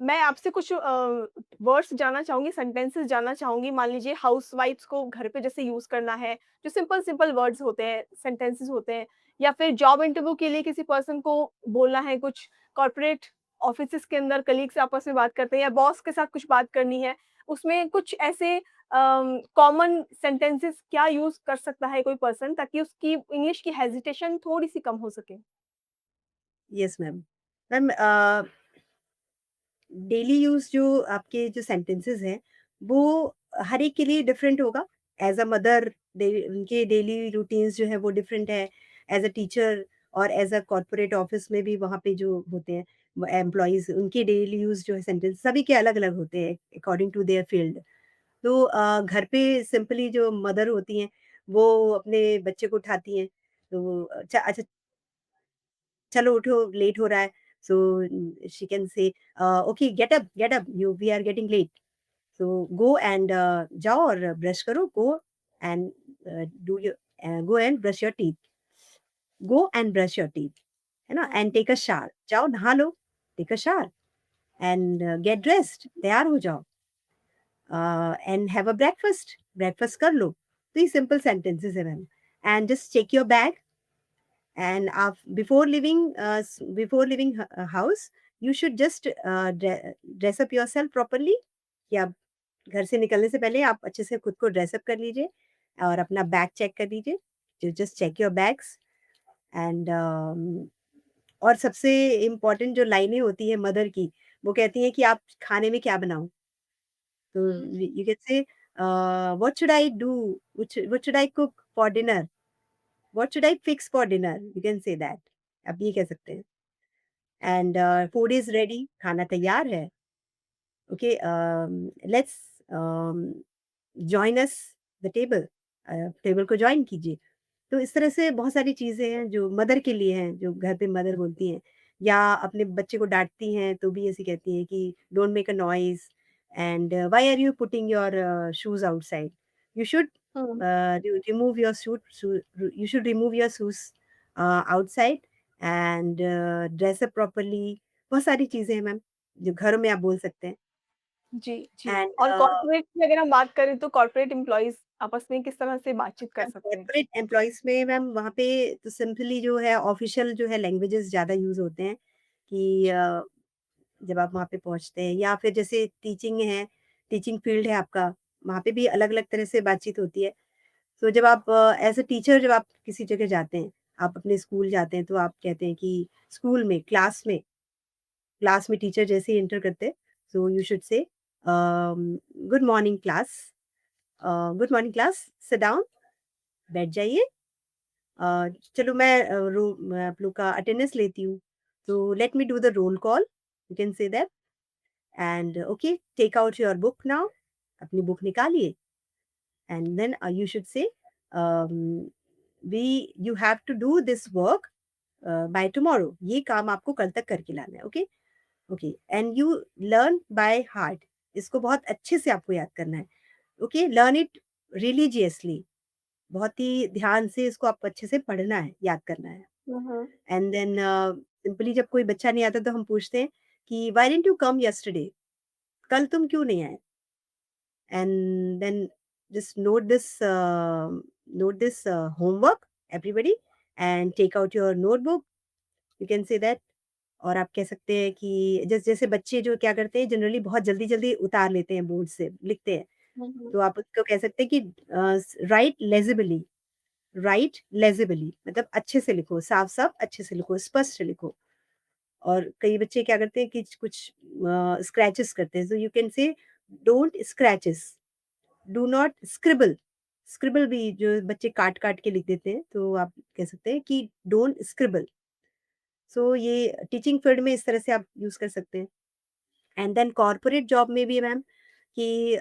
मैं आपसे कुछ वर्ड्स जानना चाहूँगी, सेंटेंसेस जानना चाहूँगी। मान लीजिए हाउसवाइफ्स को घर पे जैसे यूज़ करना है, जो सिंपल-सिंपल वर्ड्स होते हैं, सेंटेंसेस होते हैं या फिर जॉब इंटरव्यू के लिए किसी पर्सन को बोलना है कुछ, कॉर्पोरेट ऑफिसेज़ के अंदर कलीग्स आपस में बात करते हैं या बॉस के साथ कुछ बात करनी है, उसमें कुछ ऐसे कॉमन सेंटेंसेस क्या यूज़ कर सकता है कोई पर्सन ताकि उसकी इंग्लिश की हेजिटेशन थोड़ी-सी कम हो सके? Yes ma'am. Ma'am daily use जो आपके जो सेंटेंसेस हैं, वो हर एक के लिए डिफरेंट होगा। एज़ अ मदर उनके डेली रूटीन्स जो है वो डिफरेंट है। एज़ अ टीचर और एज़ अ कॉर्पोरेट ऑफ़िस में भी वहाँ पे जो होते हैं एम्प्लॉइज़ उनके डेली यूज़ जो है सेंटेंस सभी के अलग-अलग होते हैं अकॉर्डिंग टू देयर फील्ड। तो घर पे सिंपली जो मदर होती हैं, वो अपने बच्चे को उठाती हैं, तो वो अच्छा चलो उठो लेट हो रहा है। So she can say okay get up you we are getting late. So go and जाओ और ब्रश करो। Go and do your go and brush your teeth. Go and brush your teeth, है ना? Hmm, and hmm. Take a shower, जाओ नहा लो, take a shower and get dressed, तैयार हो जाओ and have a breakfast, breakfast कर लो। तो ये सिंपल सेंटेंसेस है ma'am. And just check your bag and before leaving house you should just dress up yourself properly कि आप घर से निकलने से पहले आप अच्छे से खुद को ड्रेस अप कर लीजिए और अपना बैग चेक कर लीजिए। Just check your bags and और सबसे इम्पोर्टेंट जो लाइनें होती है मदर की, वो कहती हैं कि आप खाने में क्या बनाऊं। तो hmm. You can say what should I do, what should I cook for dinner, what should I fix for dinner, you can say that. आप ये कह सकते हैं। एंड फूड इज रेडी, खाना तैयार है। Okay let's join us the table, table को ज्वाइन कीजिए। तो इस तरह से बहुत सारी चीज़ें हैं जो मदर के लिए हैं, जो घर पे मदर बोलती हैं या अपने बच्चे को डाँटती हैं तो भी ऐसे कहती हैं कि don't make a noise and why are you putting your shoes outside? You should hmm. Remove your you should remove your shoes outside and dress up properly. बहुत सारी चीज़ें हैं मैम, जो घरों में आप बोल सकते हैं। जी, जी। एंड और कॉर्पोरेट की अगर हम बात करें तो कॉर्पोरेट एम्प्लॉइज़ आपस में किस तरह से बातचीत कर मैम सकते हैं? कॉर्पोरेट एम्प्लॉइज़ में मैम वहाँ पे तो सिंपली जो है ऑफ़िशियल जो है लैंग्वेजेज़ ज़्यादा यूज़ होते हैं कि जब आप वहाँ पे पहुँचते हैं या फिर जैसे टीचिंग है, टीचिंग फ़ील्ड है आपका, वहाँ पे भी अलग-अलग तरह से बातचीत होती है। तो जब आप एज़ अ टीचर जब आप किसी जगह जाते हैं, आप अपने स्कूल जाते हैं तो आप कहते हैं कि स्कूल में, क्लास में टीचर जैसे ही एंटर करते हैं, सो यू शुड से good morning class, good morning class, sit down, बैठ जाइए। चलो मैं मैं आप लोग का अटेंडेंस लेती हूँ। तो let me do the roll call, you can say that and okay take out your book now, अपनी बुक निकालिए and then you should say we you have to do this work by tomorrow, ये काम आपको कल तक करके लाना है। Okay okay and you learn by heart, इसको बहुत अच्छे से आपको याद करना है। ओके लर्न इट रिलीजियसली, बहुत ही ध्यान से इसको आप अच्छे से पढ़ना है, याद करना है। Hmm, hmm. And then simply जब कोई बच्चा नहीं आता तो हम पूछते हैं कि why didn't you come yesterday, कल तुम क्यों नहीं आए? And then just note this homework everybody and take out your notebook, you can say that. और आप कह सकते हैं कि जैसे बच्चे जो क्या करते हैं जनरली बहुत जल्दी-जल्दी उतार लेते हैं बोर्ड से, लिखते हैं। हुँ, हुँ। तो आप उसको कह सकते हैं कि राइट लेजिबली, राइट लेजिबली मतलब अच्छे से लिखो, साफ-साफ अच्छे से लिखो, स्पष्ट लिखो। और कई बच्चे क्या करते हैं कि कुछ स्क्रैचेस करते हैं, सो यू कैन से don't scratches, do not scribble. Scribble भी जो बच्चे काट-काट के लिख देते हैं, तो आप कह सकते हैं कि डोंट स्क्रिबल। सो ये टीचिंग फील्ड में इस तरह से आप यूज़ कर सकते हैं। एंड देन कॉर्पोरेट जॉब में भी मैम कि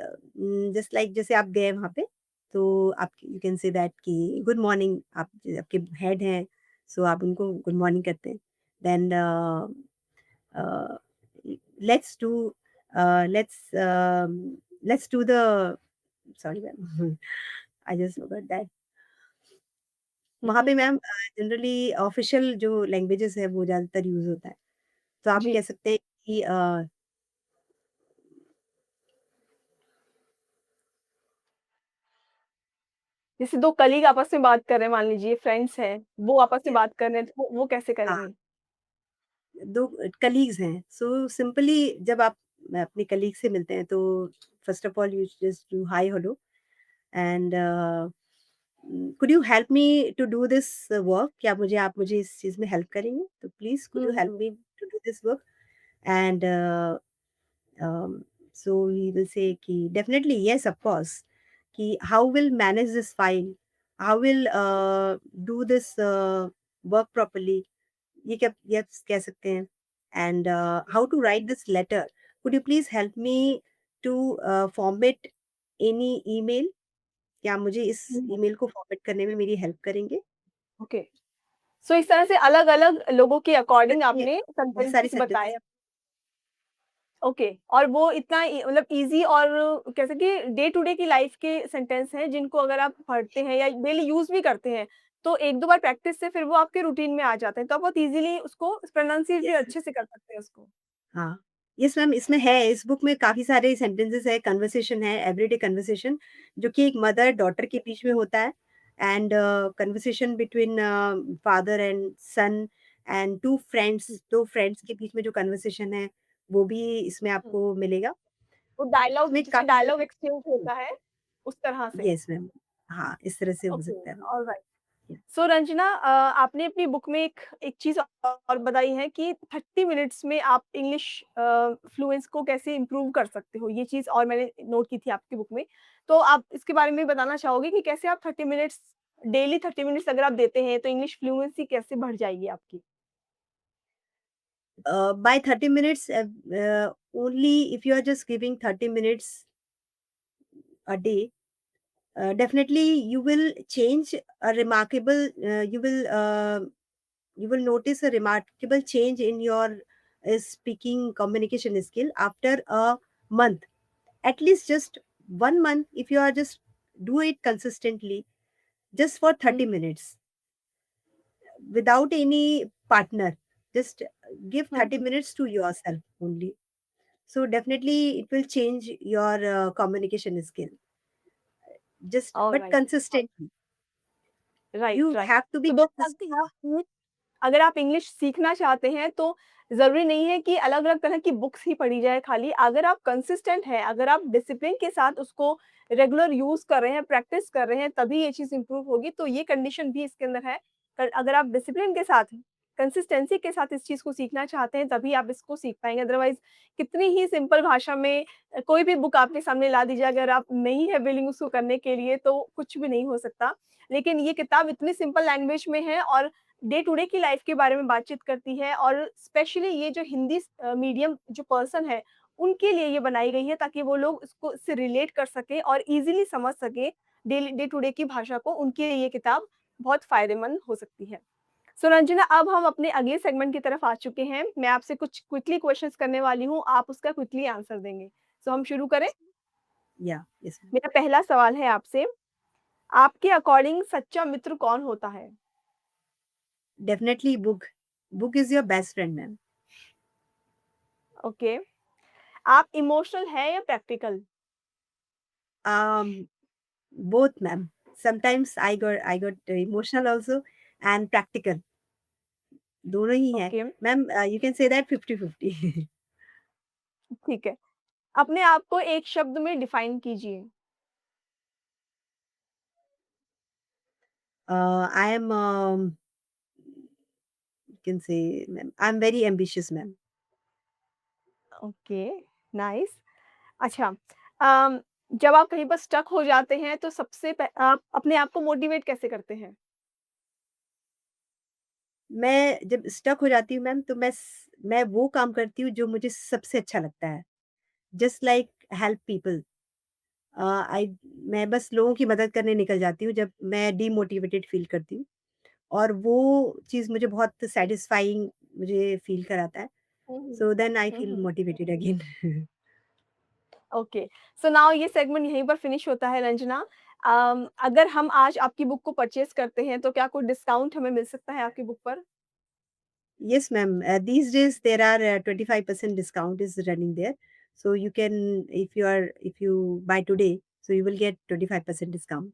जस्ट लाइक जैसे आप गए वहाँ पे, तो आप यू कैन से दैट कि गुड मॉर्निंग, आप आपके हेड हैं, सो आप उनको गुड मॉर्निंग करते हैं। Then let's do Let's do the, sorry ma'am, I just forgot that. Hmm, वहाँ हुँ। पे मैम जनरली ऑफ़िशियल जो लैंग्वेजेज़ है वो ज़्यादातर यूज़ होता है। तो आप जी। कह सकते हैं कि जैसे 2 कलीग आपस में बात कर रहे हैं, मान लीजिए फ्रेंड्स हैं, वो आपस में यस, बात कर रहे हैं, तो वो कैसे हाँ, करेंगे? 2 कलीग्स हैं। सो सिंपली जब आप अपने कलीग से मिलते हैं तो first of all you just do hi hello and could you help me to do this work? क्या मुझे आप मुझे इस चीज़ में हेल्प करेंगे? तो please could hmm, you help hmm. Me to do this work? And so he will say ki definitely yes of course ki how will manage this file, how will do this work properly, ये क्या ये आप कह सकते हैं। And how to write this letter, could you please help me to format any email, क्या आप मुझे इस हुँ, ईमेल को फॉर्मेट करने में मेरी हेल्प करेंगे? ओके। सो इस तरह से अलग-अलग लोगों के अकॉर्डिंग ऐसे आपने बहुत सारे सेंटेंसेस सेंटेंसेस। बताए। ओके। और वो इतना मतलब ईज़ी और कैसे कि डे टू डे की लाइफ़ के सेंटेंस हैं जिनको अगर आप पढ़ते हैं या डेली यूज़ भी करते हैं, तो 1-2 बार प्रैक्टिस से फिर वो आपके रूटीन में आ जाते हैं। तो आप बहुत ईज़िली उसको प्रोनाउंसिएट भी यस, अच्छे से कर सकते हैं उसको। हाँ, यस मैम, इसमें है, इस बुक में काफ़ी सारे सेंटेंसेस है, कन्वर्सेशन है, एवरीडे कन्वर्सेशन जो कि एक मदर डॉटर के बीच में होता है and conversation between father and son and 2 friends, hmm, 2 friends के बीच में जो कन्वर्सेशन है, वो भी इसमें हुँ। आपको मिलेगा। वो डायलॉग इसमें जैसे काफ़ी डायलॉग सारे। एक्सचेंज होता है, उस तरह से। यस मैम, हाँ, इस तरह से हो ओके, सकता है। ऑलराइट। सो रंजना, आपने अपनी बुक में एक एक चीज़ और बताई है कि 30 मिनट्स में आप इंग्लिश फ्लुएंस को कैसे इम्प्रूव कर सकते हो, ये चीज़ और मैंने नोट की थी आपकी बुक में। तो आप इसके बारे में बताना चाहोगे कि कैसे आप 30 मिनट्स डेली 30 मिनट्स अगर आप देते हैं, तो इंग्लिश फ्लुएंसी कैसे बढ़ जाएगी आपकी? By 30 minutes, only if you are just giving 30 minutes a day, definitely you will change a remarkable, you will notice a remarkable change in your speaking communication skill after a month. At least just 1 month, if you are just do it consistently, just for hmm, 30 minutes without any partner. Just give hmm, 30 hmm. minutes to yourself only. So definitely it will change your communication skill. Just but alright, consistently. Right, You right. have to तो be दोस्तों consistent. अगर आप इंग्लिश सीखना चाहते हैं तो ज़रूरी नहीं है कि अलग-अलग तरह की बुक्स ही पढ़ी जाए खाली। अगर आप कंसिस्टेंट हैं, अगर आप डिसिप्लिन के साथ उसको रेगुलर यूज़ कर रहे हैं, प्रैक्टिस कर रहे हैं, तभी ये चीज़ इम्प्रूव होगी। तो ये कंडीशन भी इसके अंदर है। अगर आप डिसिप्लिन के साथ, कंसिस्टेंसी के साथ इस चीज़ को सीखना चाहते हैं, तभी आप इसको सीख पाएँगे। अदरवाइज़ कितनी ही सिंपल भाषा में कोई भी बुक आपके सामने ला दी जाए, अगर आप नहीं है विलिंग उसको करने के लिए, तो कुछ भी नहीं हो सकता। लेकिन ये किताब इतनी सिंपल लैंग्वेज में है और डे टू डे की लाइफ के बारे में बातचीत करती है और स्पेशली ये जो हिंदी मीडियम जो पर्सन है, उनके लिए ये बनाई गई है ताकि वो लोग इसको इससे रिलेट कर सकें और ईज़िली समझ सकें डेली डे टू डे की भाषा को, उनके लिए ये किताब बहुत फ़ायदेमंद हो सकती है। सो रंजना, अब हम अपने अगले सेगमेंट की तरफ आ चुके हैं। मैं आपसे कुछ क्विकली क्वेश्चन्स करने वाली हूँ, आप उसका क्विकली आंसर देंगे। सो हम शुरू करें? Yeah, yes, ma'am. मेरा पहला सवाल है आपसे, आपके अकॉर्डिंग सच्चा मित्र कौन होता है? Definitely book. Book is your best friend, ma'am. Okay. आप इमोशनल हैं या practical? Um, both, ma'am. Sometimes I got emotional also and practical. दोनों ही है। Okay, ma'am you can say that 50-50। ठीक है। अपने आप को एक शब्द में डिफाइन कीजिए। आई एम यू कैन से ma'am I am very ambitious ma'am. Okay, nice. अच्छा, अम, जब आप कहीं पर स्टक हो जाते हैं तो सबसे आप अपने आप को मोटिवेट कैसे करते हैं? मैं जब स्टक हो जाती हूँ मैम तो मैं वो काम करती हूँ जो मुझे सबसे अच्छा लगता है। Just like help people. I मैं बस लोगों की मदद करने निकल जाती हूँ जब मैं डीमोटिवेटेड फ़ील करती हूँ और वो चीज़ मुझे बहुत सैटिस्फाइंग मुझे फ़ील कराता है। Hmm, hmm. So then I hmm, feel hmm. Motivated again. Okay, so now ये सेगमेंट यहीं पर फिनिश होता है रंजना। अगर हम आज आपकी बुक को परचेज़ करते हैं, तो क्या कोई डिस्काउंट हमें मिल सकता है आपकी बुक पर? Yes, ma'am. These days there are 25% discount is running there. So you can, if you buy today, so you will get 25% discount.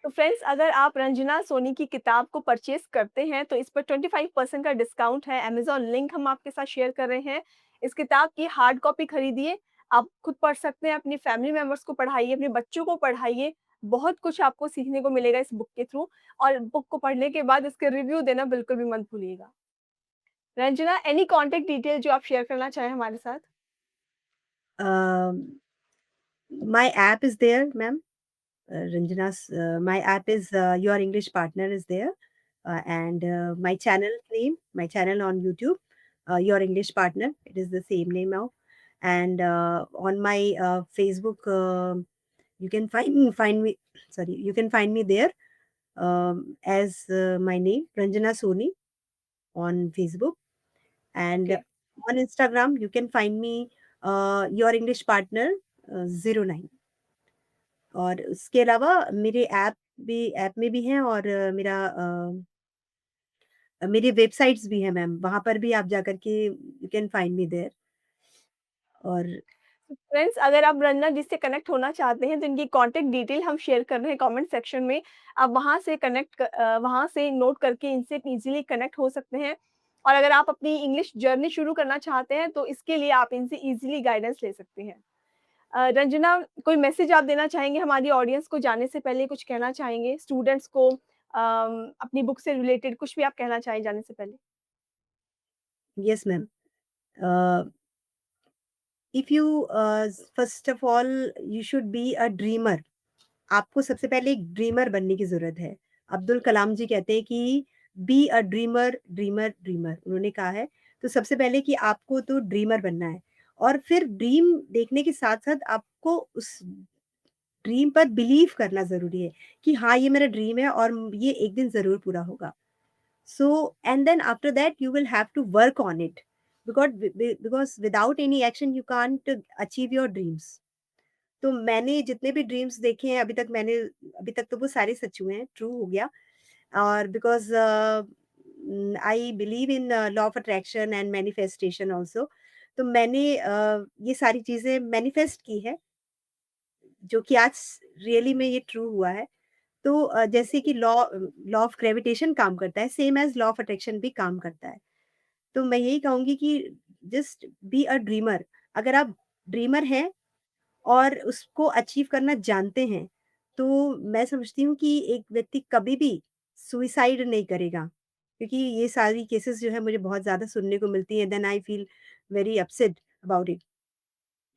तो फ्रेंड्स, अगर आप रंजना सोनी की किताब को परचेज़ करते हैं, तो इस पर 25% का डिस्काउंट है। अमेज़न लिंक हम आपके साथ शेयर कर रहे हैं। इस किताब की हार्ड कॉपी खरीदिए, आप खुद पढ़ सकते हैं, अपनी फैमिली मेंबर्स को पढ़ाइए, अपने बच्चों को पढ़ाइए। बहुत कुछ आपको सीखने को मिलेगा इस बुक के थ्रू, और बुक को पढ़ने के बाद इसके रिव्यू देना बिल्कुल भी मत भूलिएगा। रंजना, एनी कॉन्टैक्ट डिटेल जो आप शेयर करना चाहें हमारे साथ? Um, my app is there, ma'am. Ranjana's my app is Your English Partner is there, and my channel on YouTube, Your English Partner. It is the same name now, and on my Facebook, you can find me. Sorry, you can find me there as my name Ranjana Soni on Facebook, and okay, on Instagram you can find me Your English Partner 09. और उसके अलावा मेरे ऐप में भी हैं और मेरी वेबसाइट्स भी हैं मैम, वहाँ पर भी आप जाकर के you can find me there और फ्रेंड्स, अगर आप रंजना जी से कनेक्ट होना चाहते हैं, तो इनकी कॉन्टैक्ट डिटेल हम शेयर कर रहे हैं कमेंट सेक्शन में। आप वहाँ से नोट करके इनसे ईज़िली कनेक्ट हो सकते हैं। और अगर आप अपनी इंग्लिश जर्नी शुरू करना चाहते हैं, तो इसके लिए आप इनसे ईज़िली गाइडेंस ले सकते हैं। रंजना, कोई मैसेज आप देना चाहेंगे हमारी ऑडियंस को जाने से पहले, कुछ कहना चाहेंगे स्टूडेंट्स को, अपनी बुक से रिलेटेड कुछ भी आप कहना चाहें जाने से पहले? Yes ma'am. If you first of all you should be a dreamer. आपको सबसे पहले एक ड्रीमर बनने की ज़रूरत है। अब्दुल कलाम जी कहते हैं कि be a dreamer, dreamer, dreamer उन्होंने कहा है। तो सबसे पहले कि आपको तो ड्रीमर बनना है और फिर ड्रीम देखने के साथ-साथ आपको उस ड्रीम पर बिलीव करना ज़रूरी है कि हाँ, ये मेरा ड्रीम है और ये एक दिन ज़रूर पूरा होगा। So and then after that you will have to work on it because without any action you can't achieve your dreams. तो मैंने जितने भी ड्रीम्स देखे हैं अभी तक तो वो सारे सच हुए हैं, ट्रू हो गया। और because I believe in law of attraction and manifestation also. तो मैंने ये सारी चीज़ें मैनिफेस्ट की है, जो कि आज रियली में ये ट्रू हुआ है। तो जैसे कि लॉ ऑफ ग्रेविटेशन काम करता है, same as law of attraction भी काम करता है। तो मैं यही कहूँगी कि जस्ट बी अ ड्रीमर। अगर आप ड्रीमर हैं और उसको अचीव करना जानते हैं, तो मैं समझती हूँ कि एक व्यक्ति कभी भी सुसाइड नहीं करेगा। क्योंकि ये सारी केसेज़ जो है मुझे बहुत ज़्यादा सुनने को मिलती हैं, then I feel very upset about it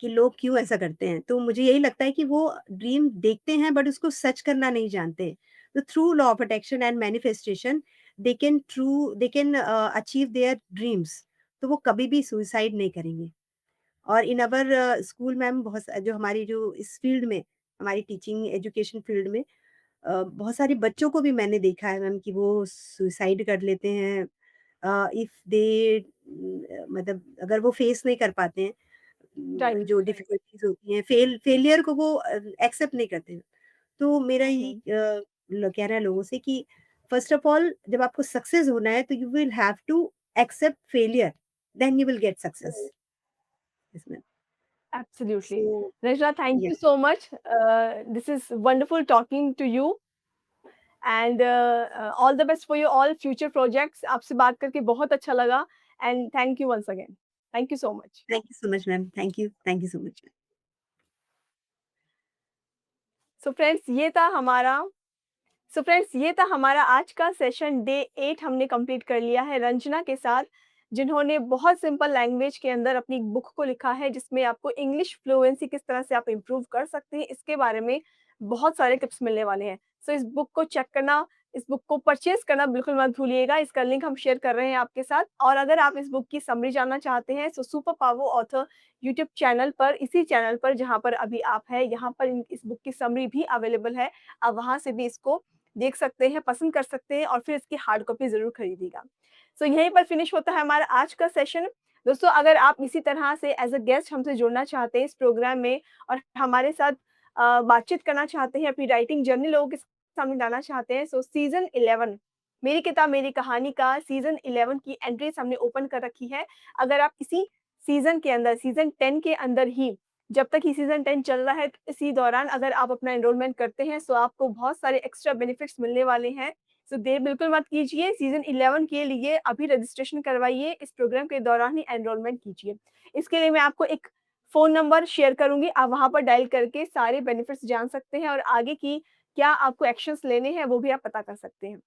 कि लोग क्यों ऐसा करते हैं। तो मुझे यही लगता है कि वो ड्रीम देखते हैं बट उसको सच करना नहीं जानते। तो through law of attraction and manifestation they can achieve their dreams. तो वो कभी भी सुसाइड नहीं करेंगे। और इन अवर स्कूल मैम जो हमारी जो इस फील्ड में हमारी टीचिंग एजुकेशन फील्ड में बहुत सारे बच्चों को भी मैंने देखा है मैम कि वो सुसाइड कर लेते हैं इफ दे मतलब अगर वो फेस नहीं कर पाते हैं राइट, जो डिफिकल्टीज होती हैं फेलियर को वो एक्सेप्ट नहीं करते हैं। तो मेरा यही हुँ। कहना है लोगों से कि फर्स्ट ऑफ ऑल जब आपको सक्सेस होना है तो you will have to accept failure then you will get success इसमें। Absolutely. So Rajna, thank you yes, so much. This is wonderful talking to you, and all the best for your all future projects. आपसे बात करके बहुत अच्छा लगा, and thank you once again. Thank you so much. thank you so much, ma'am. Thank you so much. So friends, ये था हमारा आज का सेशन डे 8 हमने कंप्लीट कर लिया है रंजना के साथ, जिन्होंने बहुत सिंपल लैंग्वेज के अंदर अपनी बुक को लिखा है, जिसमें आपको इंग्लिश फ्लुएंसी किस तरह से आप इम्प्रूव कर सकते हैं, इसके बारे में बहुत सारे टिप्स मिलने वाले हैं। सो इस बुक को चेक करना, इस बुक को परचेज़ करना बिल्कुल मत भूलिएगा, इसका लिंक हम शेयर कर रहे हैं आपके साथ। और अगर आप इस बुक की समरी जानना चाहते हैं, so super power author YouTube channel पर, इसी चैनल पर जहाँ पर अभी आप हैं, यहाँ पर इन इस बुक की समरी भी अवेलेबल है। आप वहाँ से भी इसको देख सकते हैं, पसंद कर सकते हैं और फिर इसकी हार्ड कॉपी ज़रूर खरीदिएगा। सो यहीं पर फिनिश होता है हमारा आज का सेशन। दोस्तों अगर आप इसी तरह से एज़ अ गेस्ट हमसे जुड़ना चाहते हैं इस प्रोग्राम में और हमारे साथ बातचीत करना चाहते हैं, अपनी राइटिंग जर्नी लोगों के सामने लाना चाहते हैं, सो सीज़न 11 मेरी किताब मेरी कहानी का सीज़न 11 की एंट्रीज़ हमने ओपन कर रखी है। अगर आप इसी सीज़न के अंदर, सीज़न 10 के अंदर ही जब तक ये सीज़न 10 चल रहा है, इसी दौरान अगर आप अपना एनरोलमेंट करते हैं, सो आपको बहुत सारे एक्स्ट्रा बेनिफिट्स मिलने वाले हैं। सो देर बिल्कुल मत कीजिए, सीज़न 11 के लिए अभी रजिस्ट्रेशन करवाइए, इस प्रोग्राम के दौरान ही एनरोलमेंट कीजिए। इसके लिए मैं आपको एक फ़ोन नंबर शेयर करूँगी, आप वहाँ पर डायल करके सारे बेनिफिट्स जान सकते हैं और आगे की क्या आपको एक्शन्स लेने हैं, वो भी आप पता कर सकते हैं।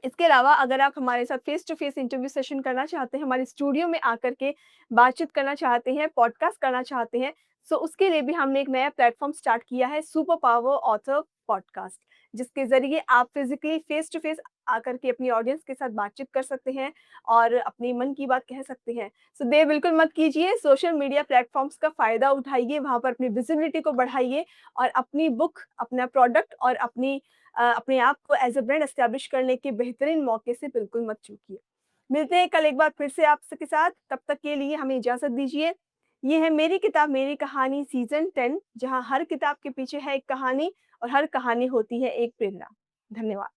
इसके अलावा अगर आप हमारे साथ face to face interview session करना चाहते हैं, हमारे स्टूडियो में आकर के बातचीत करना चाहते हैं, पॉडकास्ट करना चाहते हैं, सो उसके लिए भी हमने एक नया प्लेटफ़ॉर्म स्टार्ट किया है सुपर पावर ऑथर पॉडकास्ट, जिसके ज़रिए आप फिज़िकली फेस टू फेस आकर के अपनी ऑडियंस के साथ बातचीत कर सकते हैं और अपने मन की बात कह सकते हैं। सो देर बिल्कुल मत कीजिए, सोशल मीडिया प्लेटफ़ॉर्म्स का फ़ायदा उठाइए, वहाँ पर अपनी विज़िबिलिटी को बढ़ाइए और अपनी बुक, अपना प्रोडक्ट और अपने आप को एज़ अ ब्रांड एस्टेब्लिश करने के बेहतरीन मौके से बिल्कुल मत चूकिए। मिलते हैं कल एक बार फिर से आप सबके साथ, तब तक के लिए हमें इजाज़त दीजिए। ये है मेरी किताब मेरी कहानी सीज़न 10 जहाँ हर किताब के पीछे है एक कहानी और हर कहानी होती है एक प्रेरणा। धन्यवाद।